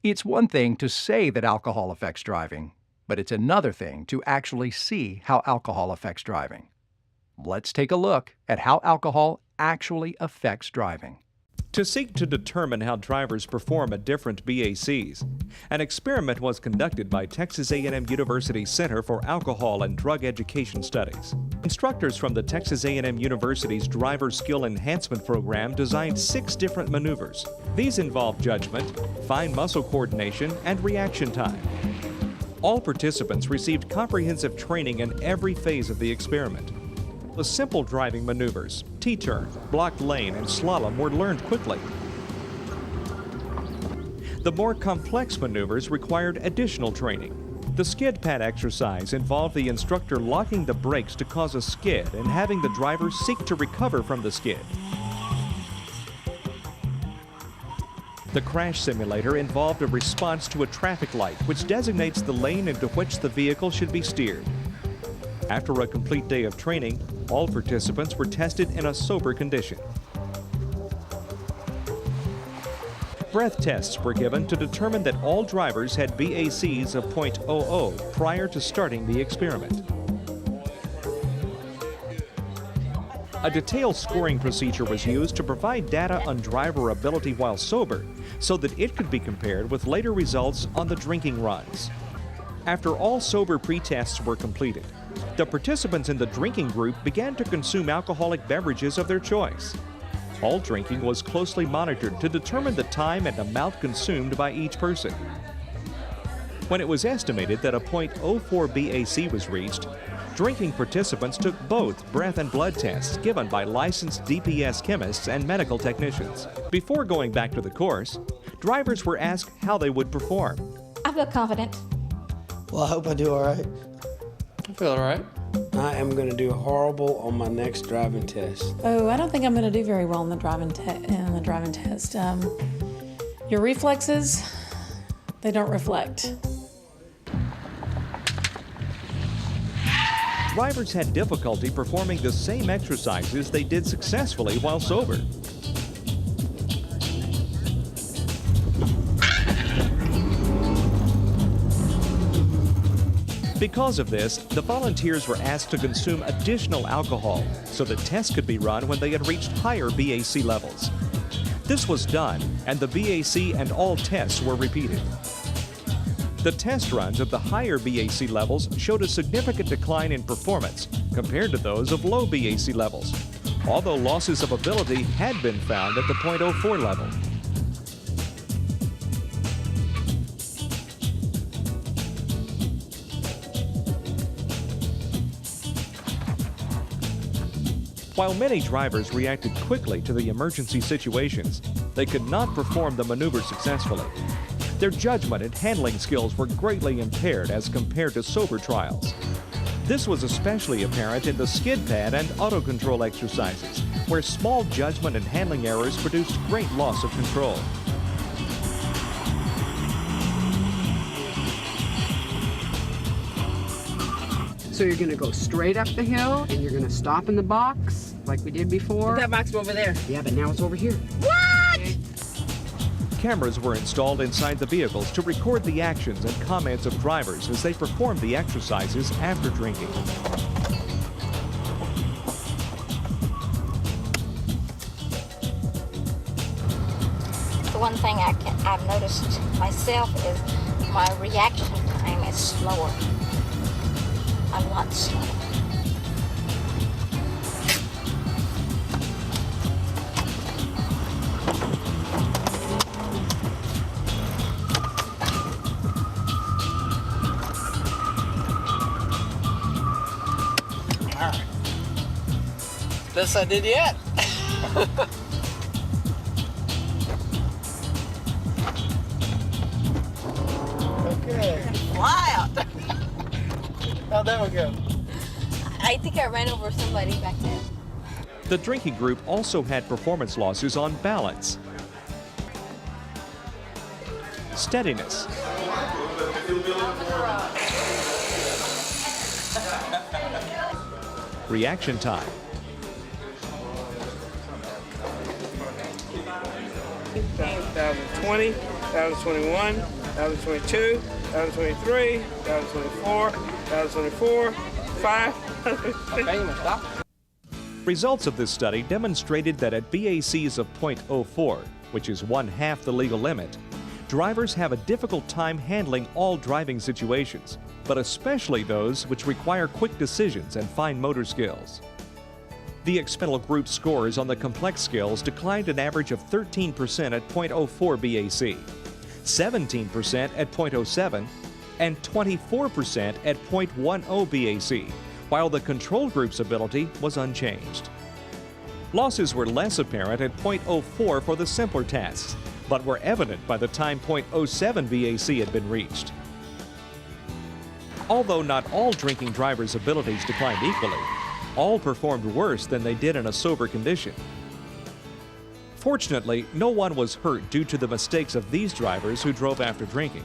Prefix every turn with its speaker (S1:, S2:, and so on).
S1: It's one thing to say that alcohol affects driving, but it's another thing to actually see how alcohol affects driving. Let's take a look at how alcohol actually affects driving.
S2: To seek to determine how drivers perform at different BACs, an experiment was conducted by Texas A&M University Center for Alcohol and Drug Education Studies. Instructors from the Texas A&M University's Driver Skill Enhancement Program designed 6 different maneuvers. These involve judgment, fine muscle coordination, and reaction time. All participants received comprehensive training in every phase of the experiment. The simple driving maneuvers, T-turn, blocked lane, and slalom were learned quickly. The more complex maneuvers required additional training. The skid pad exercise involved the instructor locking the brakes to cause a skid and having the driver seek to recover from the skid. The crash simulator involved a response to a traffic light, which designates the lane into which the vehicle should be steered. After a complete day of training, all participants were tested in a sober condition. Breath tests were given to determine that all drivers had BACs of .00 prior to starting the experiment. A detailed scoring procedure was used to provide data on driver ability while sober, so that it could be compared with later results on the drinking runs. After all sober pre-tests were completed, the participants in the drinking group began to consume alcoholic beverages of their choice. All drinking was closely monitored to determine the time and amount consumed by each person. When it was estimated that a .04 BAC was reached, drinking participants took both breath and blood tests given by licensed DPS chemists and medical technicians. Before going back to the course, drivers were asked how they would perform.
S3: I feel confident.
S4: Well, I hope I do all right.
S5: I feel all right.
S4: I am going to do horrible on my next driving test.
S6: Oh, I don't think I'm going to do very well in the driving test. Your reflexes, they don't reflect.
S2: Drivers had difficulty performing the same exercises they did successfully while sober. Because of this, the volunteers were asked to consume additional alcohol so that tests could be run when they had reached higher BAC levels. This was done, and the BAC and all tests were repeated. The test runs at the higher BAC levels showed a significant decline in performance compared to those of low BAC levels, although losses of ability had been found at the .04 level. While many drivers reacted quickly to the emergency situations, they could not perform the maneuver successfully. Their judgment and handling skills were greatly impaired as compared to sober trials. This was especially apparent in the skid pad and auto control exercises, where small judgment and handling errors produced great loss of control.
S7: So you're gonna go straight up the hill and you're gonna stop in the box like we did before?
S8: That box over there.
S7: Yeah, but now it's over here.
S8: What?
S2: Cameras were installed inside the vehicles to record the actions and comments of drivers as they performed the exercises after drinking.
S3: The one thing I've noticed myself is my reaction time is slower. A lot slower.
S5: All right. Best I did yet. Okay.
S8: Fly out.
S5: How'd that one go?
S8: I think I ran over somebody back there.
S2: The drinking group also had performance losses on balance, steadiness, reaction time,
S5: 2020.
S4: that was 21, that was 22, that was 23, that was 24, that was 24, 5.
S5: Okay, you must stop.
S2: Results of this study demonstrated that at BACs of .04, which is 1/2 the legal limit, drivers have a difficult time handling all driving situations, but especially those which require quick decisions and fine motor skills. The experimental group scores on the complex skills declined an average of 13% at .04 BAC, 17% at .07, and 24% at .10 BAC, while the control group's ability was unchanged. Losses were less apparent at .04 for the simpler tasks, but were evident by the time .07 BAC had been reached. Although not all drinking drivers' abilities declined equally, all performed worse than they did in a sober condition. Fortunately, no one was hurt due to the mistakes of these drivers who drove after drinking.